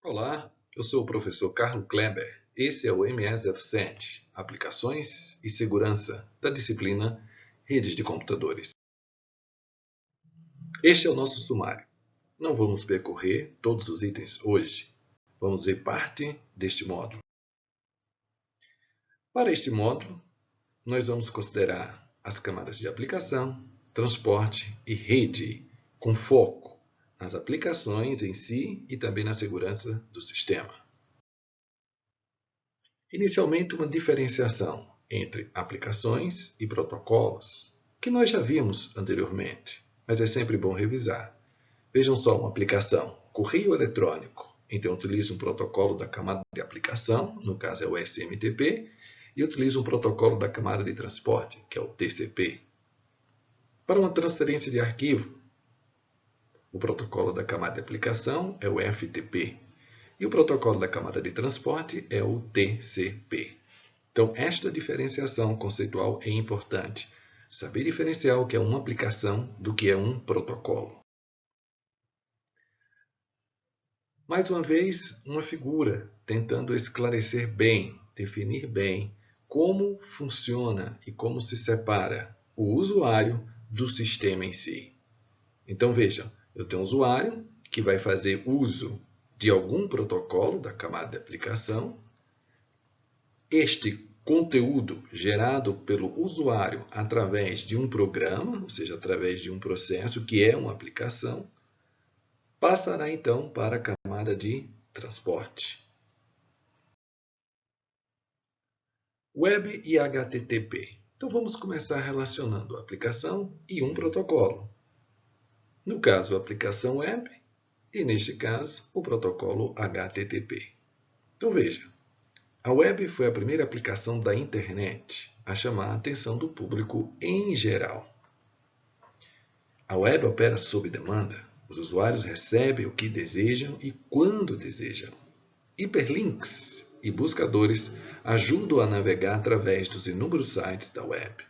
Olá, eu sou o professor Carlos Kleber. Esse é o ME07, Aplicações e Segurança, da disciplina Redes de Computadores. Este é o nosso sumário. Não vamos percorrer todos os itens hoje. Vamos ver parte deste módulo. Para este módulo, nós vamos considerar as camadas de aplicação, transporte e rede, com foco nas aplicações em si e também na segurança do sistema. Inicialmente, uma diferenciação entre aplicações e protocolos, que nós já vimos anteriormente, mas é sempre bom revisar. Vejam só uma aplicação, correio eletrônico. Então, utilizo um protocolo da camada de aplicação, no caso é o SMTP, e utilizo um protocolo da camada de transporte, que é o TCP. Para uma transferência de arquivo, o protocolo da camada de aplicação é o FTP. E o protocolo da camada de transporte é o TCP. Então, esta diferenciação conceitual é importante. Saber diferenciar o que é uma aplicação do que é um protocolo. Mais uma vez, uma figura tentando esclarecer bem, definir bem como funciona e como se separa o usuário do sistema em si. Então, vejam, eu tenho um usuário que vai fazer uso de algum protocolo da camada de aplicação. Este conteúdo gerado pelo usuário através de um programa, ou seja, através de um processo que é uma aplicação, passará então para a camada de transporte. Web e HTTP. Então vamos começar relacionando a aplicação e um protocolo. No caso, a aplicação web e, neste caso, o protocolo HTTP. Então veja, a web foi a primeira aplicação da internet a chamar a atenção do público em geral. A web opera sob demanda. Os usuários recebem o que desejam e quando desejam. Hiperlinks e buscadores ajudam a navegar através dos inúmeros sites da web.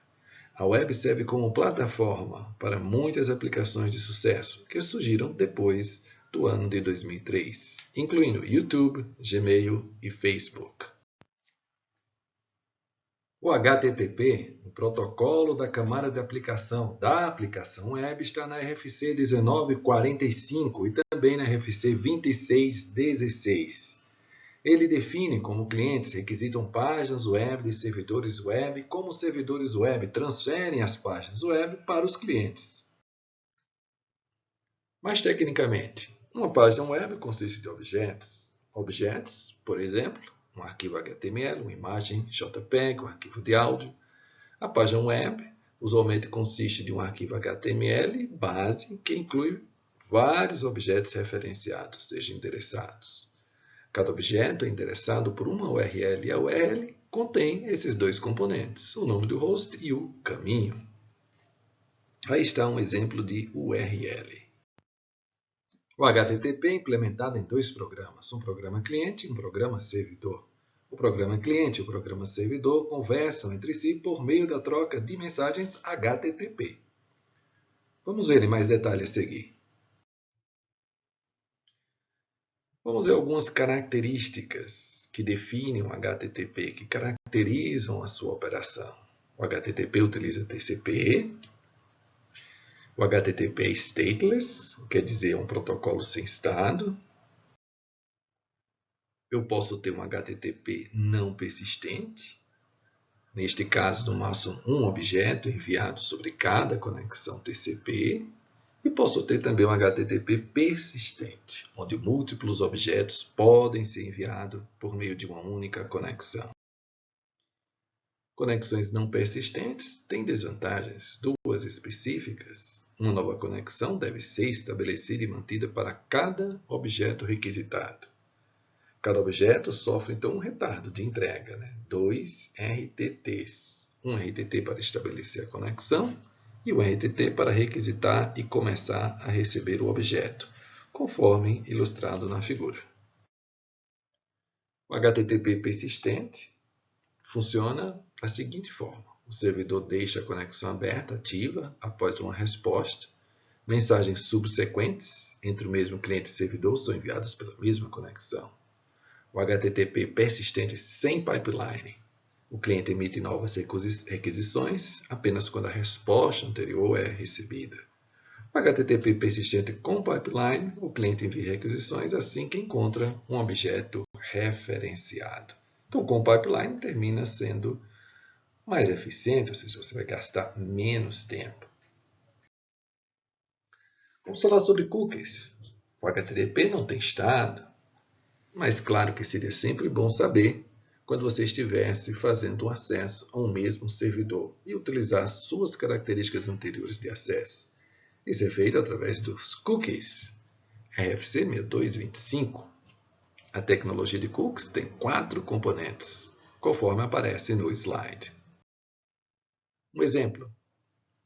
A web serve como plataforma para muitas aplicações de sucesso que surgiram depois do ano de 2003, incluindo YouTube, Gmail e Facebook. O HTTP, o protocolo da camada de aplicação da aplicação web, está na RFC 1945 e também na RFC 2616. Ele define como clientes requisitam páginas web de servidores web e como os servidores web transferem as páginas web para os clientes. Mais tecnicamente, uma página web consiste de objetos. Objetos, por exemplo, um arquivo HTML, uma imagem JPEG, um arquivo de áudio. A página web usualmente consiste de um arquivo HTML base que inclui vários objetos referenciados, sejam endereçados. Cada objeto é endereçado por uma URL e a URL contém esses dois componentes, o nome do host e o caminho. Aí está um exemplo de URL. O HTTP é implementado em dois programas, um programa cliente e um programa servidor. O programa cliente e o programa servidor conversam entre si por meio da troca de mensagens HTTP. Vamos ver em mais detalhes a seguir. Vamos ver algumas características que definem o HTTP, que caracterizam a sua operação. O HTTP utiliza TCP. O HTTP é stateless, quer dizer, é um protocolo sem estado. Eu posso ter um HTTP não persistente. Neste caso, no máximo um objeto enviado sobre cada conexão TCP. E posso ter também um HTTP persistente, onde múltiplos objetos podem ser enviados por meio de uma única conexão. Conexões não persistentes têm desvantagens, duas específicas. Uma nova conexão deve ser estabelecida e mantida para cada objeto requisitado. Cada objeto sofre, então, um retardo de entrega, dois RTTs. Um RTT para estabelecer a conexão e um RTT para requisitar e começar a receber o objeto, conforme ilustrado na figura. O HTTP persistente funciona da seguinte forma. O servidor deixa a conexão aberta, ativa, após uma resposta. Mensagens subsequentes entre o mesmo cliente e servidor são enviadas pela mesma conexão. O HTTP persistente sem pipeline. O cliente emite novas requisições apenas quando a resposta anterior é recebida. O HTTP persistente com pipeline, o cliente envia requisições assim que encontra um objeto referenciado. Então, com pipeline, termina sendo mais eficiente, ou seja, você vai gastar menos tempo. Vamos falar sobre cookies. O HTTP não tem estado, mas claro que seria sempre bom saber quando você estivesse fazendo um acesso a um mesmo servidor e utilizar suas características anteriores de acesso. Isso é feito através dos cookies, RFC 6225. A tecnologia de cookies tem 4 componentes, conforme aparece no slide. Um exemplo.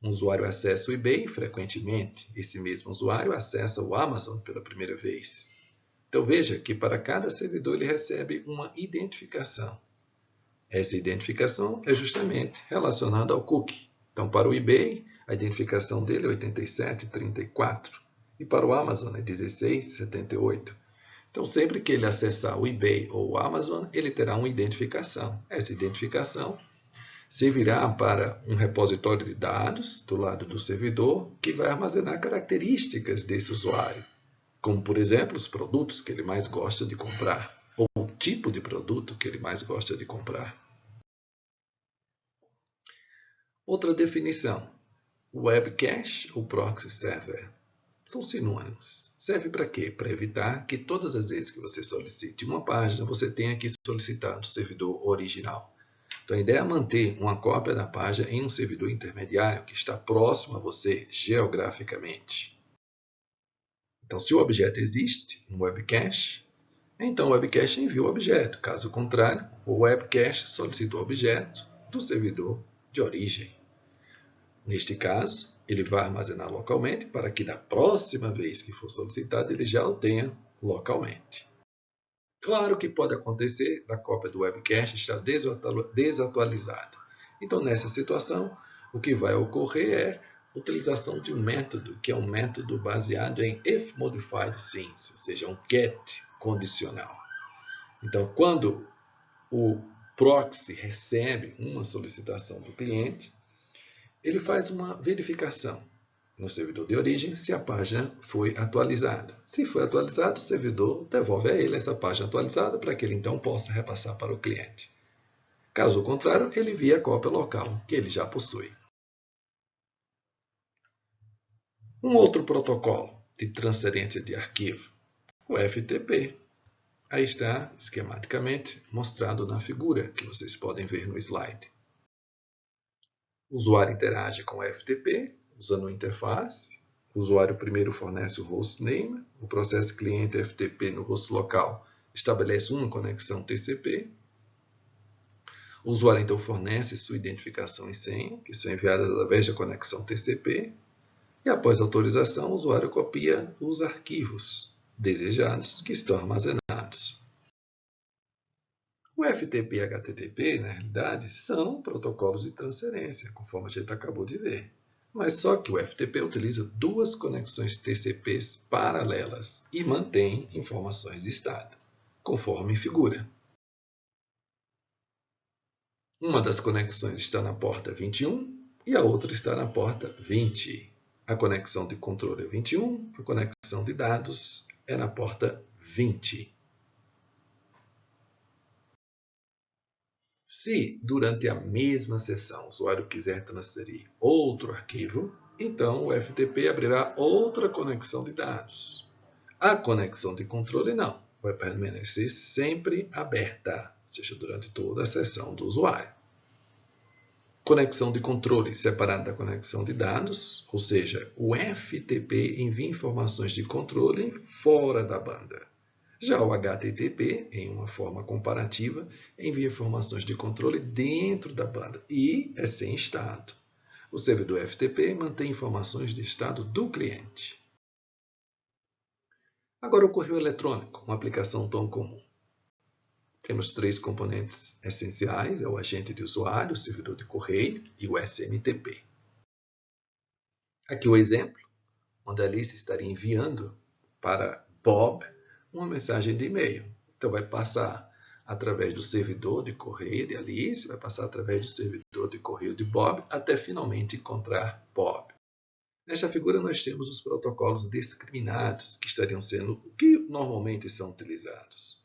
Um usuário acessa o eBay frequentemente. Esse mesmo usuário acessa o Amazon pela primeira vez. Então veja que para cada servidor ele recebe uma identificação. Essa identificação é justamente relacionada ao cookie. Então para o eBay, a identificação dele é 8734 e para o Amazon é 1678. Então sempre que ele acessar o eBay ou o Amazon, ele terá uma identificação. Essa identificação servirá para um repositório de dados do lado do servidor que vai armazenar características desse usuário, como, por exemplo, os produtos que ele mais gosta de comprar, ou o tipo de produto que ele mais gosta de comprar. Outra definição, Web Cache ou Proxy Server. São sinônimos. Serve para quê? Para evitar que todas as vezes que você solicite uma página, você tenha que solicitar do servidor original. Então, a ideia é manter uma cópia da página em um servidor intermediário que está próximo a você geograficamente. Então, se o objeto existe, um web cache, então o web cache envia o objeto. Caso contrário, o web cache solicita o objeto do servidor de origem. Neste caso, ele vai armazenar localmente para que da próxima vez que for solicitado, ele já o tenha localmente. Claro que pode acontecer da cópia do web cache estar desatualizada. Então, nessa situação, o que vai ocorrer é a utilização de um método, que é um método baseado em if modified since, ou seja, um get condicional. Então, quando o proxy recebe uma solicitação do cliente, ele faz uma verificação no servidor de origem se a página foi atualizada. Se foi atualizada, o servidor devolve a ele essa página atualizada para que ele então possa repassar para o cliente. Caso contrário, ele envia a cópia local que ele já possui. Um outro protocolo de transferência de arquivo, o FTP. Aí está esquematicamente mostrado na figura que vocês podem ver no slide. O usuário interage com o FTP usando uma interface. O usuário primeiro fornece o hostname, o processo cliente FTP no host local estabelece uma conexão TCP. O usuário então fornece sua identificação e senha, que são enviadas através da conexão TCP. E após autorização, o usuário copia os arquivos desejados que estão armazenados. O FTP e HTTP, na realidade, são protocolos de transferência, conforme a gente acabou de ver. Mas só que o FTP utiliza duas conexões TCPs paralelas e mantém informações de estado, conforme figura. Uma das conexões está na porta 21 e a outra está na porta 20. A conexão de controle é 21, a conexão de dados é na porta 20. Se, durante a mesma sessão, o usuário quiser transferir outro arquivo, então o FTP abrirá outra conexão de dados. A conexão de controle não, vai permanecer sempre aberta, ou seja, durante toda a sessão do usuário. Conexão de controle separada da conexão de dados, ou seja, o FTP envia informações de controle fora da banda. Já o HTTP, em uma forma comparativa, envia informações de controle dentro da banda e é sem estado. O servidor FTP mantém informações de estado do cliente. Agora, o correio eletrônico, uma aplicação tão comum. Temos 3 componentes essenciais, é o agente de usuário, o servidor de correio e o SMTP. Aqui o exemplo. onde a Alice estaria enviando para Bob uma mensagem de e-mail. Então, vai passar através do servidor de correio de Alice, vai passar através do servidor de correio de Bob, até finalmente encontrar Bob. Nesta figura, nós temos os protocolos discriminados, que estariam sendo o que normalmente são utilizados.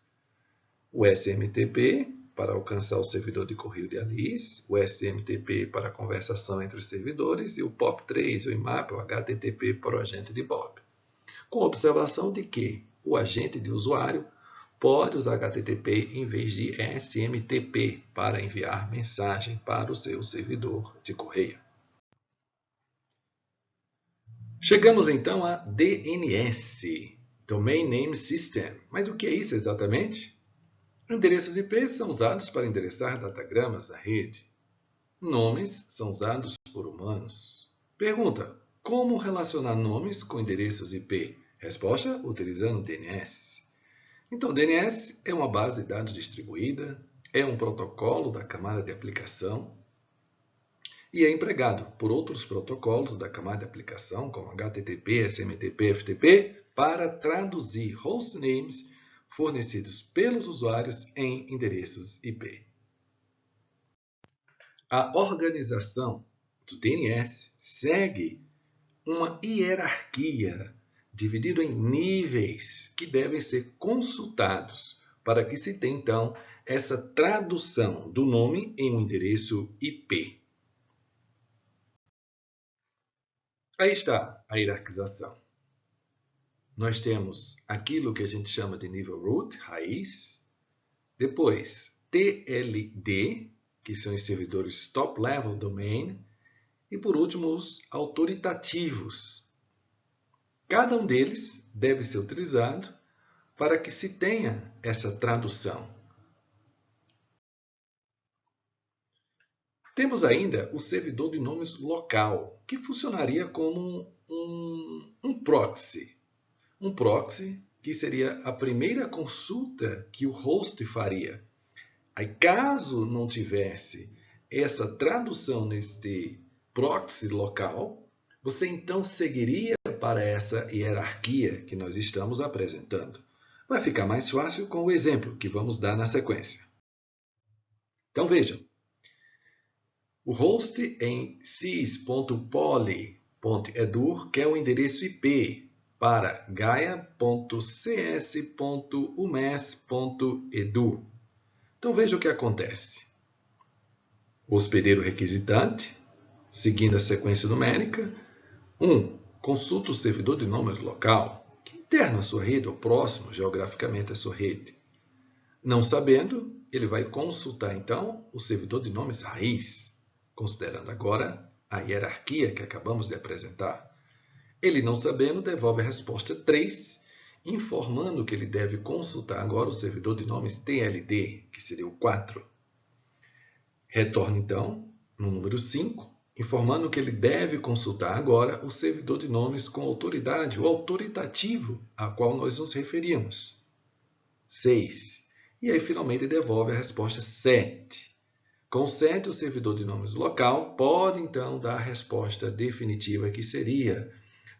O SMTP, para alcançar o servidor de correio de Alice, o SMTP para a conversação entre os servidores, e o POP3, o IMAP, o HTTP para o agente de Bob. Com a observação de que o agente de usuário pode usar HTTP em vez de SMTP para enviar mensagem para o seu servidor de correio. Chegamos então a DNS, Domain Name System. Mas o que é isso exatamente? Endereços IP são usados para endereçar datagramas na rede. Nomes são usados por humanos. Pergunta: como relacionar nomes com endereços IP? Resposta: utilizando DNS. Então, DNS é uma base de dados distribuída, é um protocolo da camada de aplicação e é empregado por outros protocolos da camada de aplicação, como HTTP, SMTP, FTP, para traduzir hostnames fornecidos pelos usuários em endereços IP. A organização do DNS segue uma hierarquia dividida em níveis que devem ser consultados para que se tenha, então, essa tradução do nome em um endereço IP. Aí está a hierarquização. Nós temos aquilo que a gente chama de nível root, raiz. Depois, TLD, que são os servidores Top Level Domain. E, por último, os autoritativos. Cada um deles deve ser utilizado para que se tenha essa tradução. Temos ainda o servidor de nomes local, que funcionaria como um proxy. Um proxy que seria a primeira consulta que o host faria. Aí, caso não tivesse essa tradução neste proxy local, você então seguiria para essa hierarquia que nós estamos apresentando. Vai ficar mais fácil com o exemplo que vamos dar na sequência. Então, vejam. O host em sys.poly.edu quer o endereço IP para gaia.cs.umes.edu. Então, veja o que acontece. O hospedeiro requisitante, seguindo a sequência numérica, 1. Consulta o servidor de nomes local, que interna a sua rede ou próximo geograficamente à sua rede. Não sabendo, ele vai consultar, então, o servidor de nomes raiz, considerando agora a hierarquia que acabamos de apresentar. Ele, não sabendo, devolve a resposta 3, informando que ele deve consultar agora o servidor de nomes TLD, que seria o 4. Retorna, então, no número 5, informando que ele deve consultar agora o servidor de nomes com autoridade, o autoritativo, a qual nós nos referimos. 6. E aí, finalmente, devolve a resposta 7. Com 7, o servidor de nomes local pode, então, dar a resposta definitiva, que seria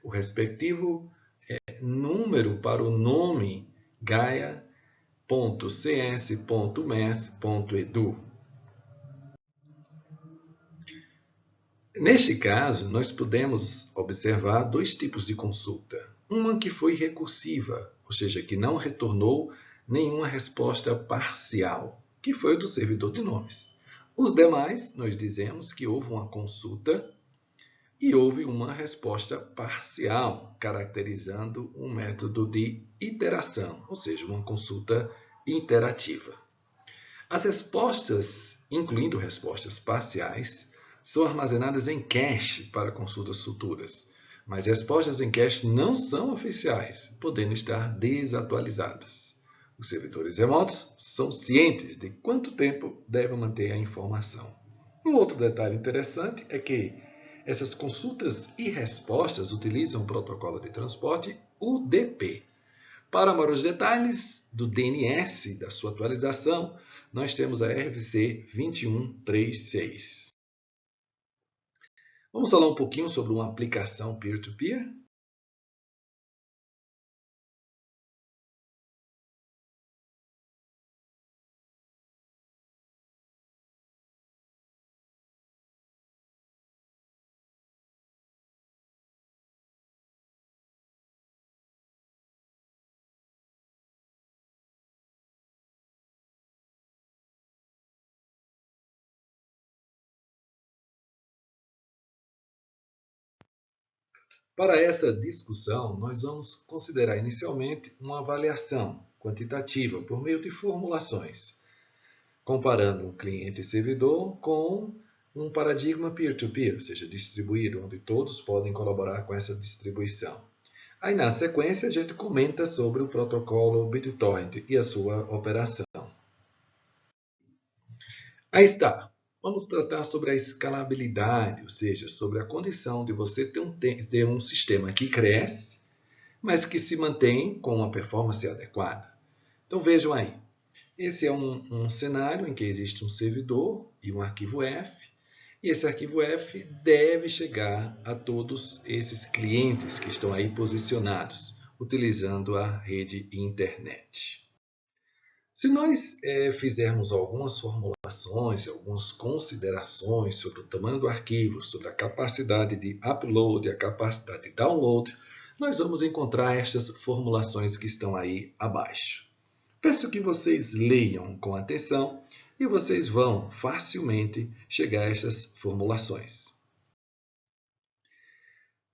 o respectivo número para o nome gaia.cs.mes.edu. Neste caso, nós podemos observar dois tipos de consulta. Uma que foi recursiva, ou seja, que não retornou nenhuma resposta parcial, que foi o do servidor de nomes. Os demais, nós dizemos que houve uma consulta e houve uma resposta parcial, caracterizando um método de iteração, ou seja, uma consulta interativa. As respostas, incluindo respostas parciais, são armazenadas em cache para consultas futuras, mas respostas em cache não são oficiais, podendo estar desatualizadas. Os servidores remotos são cientes de quanto tempo devem manter a informação. Um outro detalhe interessante é que essas consultas e respostas utilizam o protocolo de transporte UDP. Para maiores detalhes do DNS, da sua atualização, nós temos a RFC 2136. Vamos falar um pouquinho sobre uma aplicação peer-to-peer? Para essa discussão, nós vamos considerar inicialmente uma avaliação quantitativa por meio de formulações, comparando um cliente-servidor com um paradigma peer-to-peer, ou seja, distribuído, onde todos podem colaborar com essa distribuição. Aí, na sequência, a gente comenta sobre o protocolo BitTorrent e a sua operação. Aí está. Vamos tratar sobre a escalabilidade, ou seja, sobre a condição de você ter um sistema que cresce, mas que se mantém com uma performance adequada. Então vejam aí. Esse é um cenário em que existe um servidor e um arquivo F, e esse arquivo F deve chegar a todos esses clientes que estão aí posicionados, utilizando a rede internet. Se nós fizermos algumas formulações, algumas considerações sobre o tamanho do arquivo, sobre a capacidade de upload e a capacidade de download, nós vamos encontrar estas formulações que estão aí abaixo. Peço que vocês leiam com atenção e vocês vão facilmente chegar a estas formulações.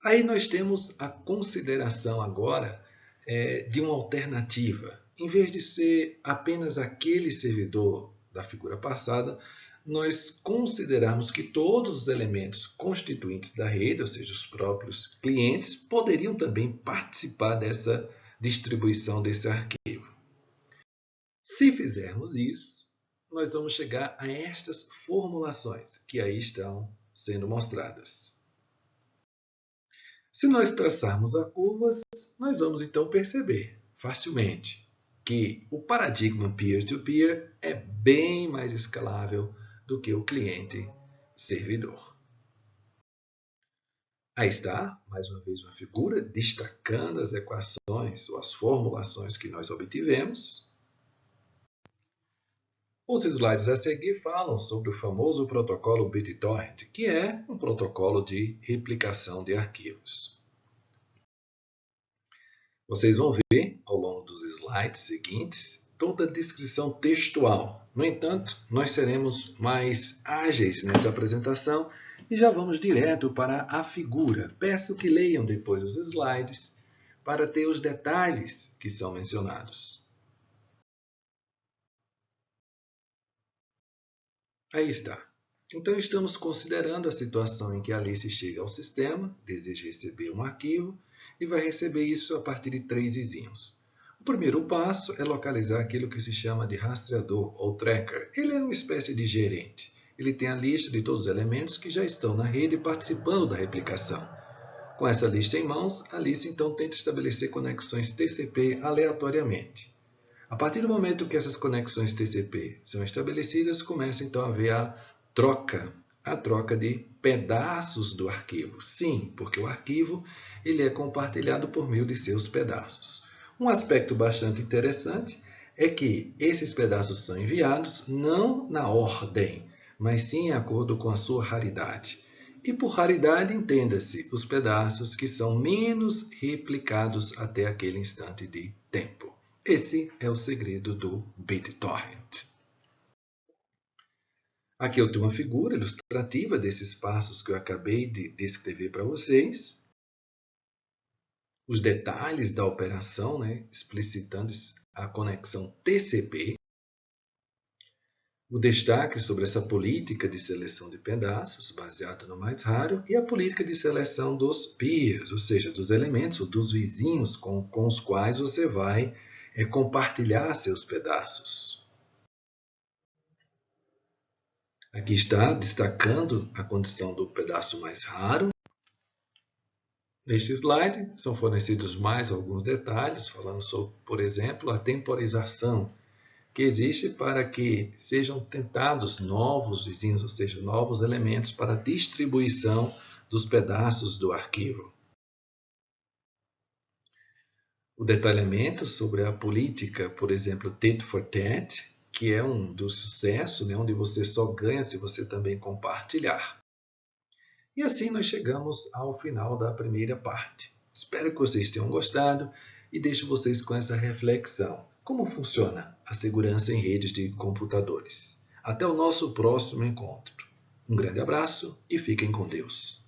Aí nós temos a consideração agora de uma alternativa. Em vez de ser apenas aquele servidor da figura passada, nós considerarmos que todos os elementos constituintes da rede, ou seja, os próprios clientes, poderiam também participar dessa distribuição desse arquivo. Se fizermos isso, nós vamos chegar a estas formulações que aí estão sendo mostradas. Se nós traçarmos as curvas, nós vamos então perceber facilmente que o paradigma peer-to-peer é bem mais escalável do que o cliente-servidor. Aí está, mais uma vez, uma figura destacando as equações ou as formulações que nós obtivemos. Os slides a seguir falam sobre o famoso protocolo BitTorrent, que é um protocolo de replicação de arquivos. Vocês vão ver, ao longo dos slides seguintes, toda a descrição textual. No entanto, nós seremos mais ágeis nessa apresentação e já vamos direto para a figura. Peço que leiam depois os slides para ter os detalhes que são mencionados. Aí está. Então, estamos considerando a situação em que a Alice chega ao sistema, deseja receber um arquivo e vai receber isso a partir de 3 vizinhos. O primeiro passo é localizar aquilo que se chama de rastreador ou tracker. Ele é uma espécie de gerente. Ele tem a lista de todos os elementos que já estão na rede participando da replicação. Com essa lista em mãos, a Alice então tenta estabelecer conexões TCP aleatoriamente. A partir do momento que essas conexões TCP são estabelecidas, começa então a haver a troca de pedaços do arquivo. Sim, porque o arquivo ele é compartilhado por meio de seus pedaços. Um aspecto bastante interessante é que esses pedaços são enviados não na ordem, mas sim de acordo com a sua raridade. E por raridade, entenda-se os pedaços que são menos replicados até aquele instante de tempo. Esse é o segredo do BitTorrent. Aqui eu tenho uma figura ilustrativa desses passos que eu acabei de descrever para vocês. Os detalhes da operação, explicitando a conexão TCP. O destaque sobre essa política de seleção de pedaços, baseado no mais raro, e a política de seleção dos peers, ou seja, dos elementos ou dos vizinhos com os quais você vai compartilhar seus pedaços. Aqui está destacando a condição do pedaço mais raro. Neste slide são fornecidos mais alguns detalhes, falando sobre, por exemplo, a temporização que existe para que sejam tentados novos vizinhos, ou seja, novos elementos para a distribuição dos pedaços do arquivo. O detalhamento sobre a política, por exemplo, tit for tat, que é um dos sucessos, onde você só ganha se você também compartilhar. E assim nós chegamos ao final da primeira parte. Espero que vocês tenham gostado e deixo vocês com essa reflexão. Como funciona a segurança em redes de computadores? Até o nosso próximo encontro. Um grande abraço e fiquem com Deus.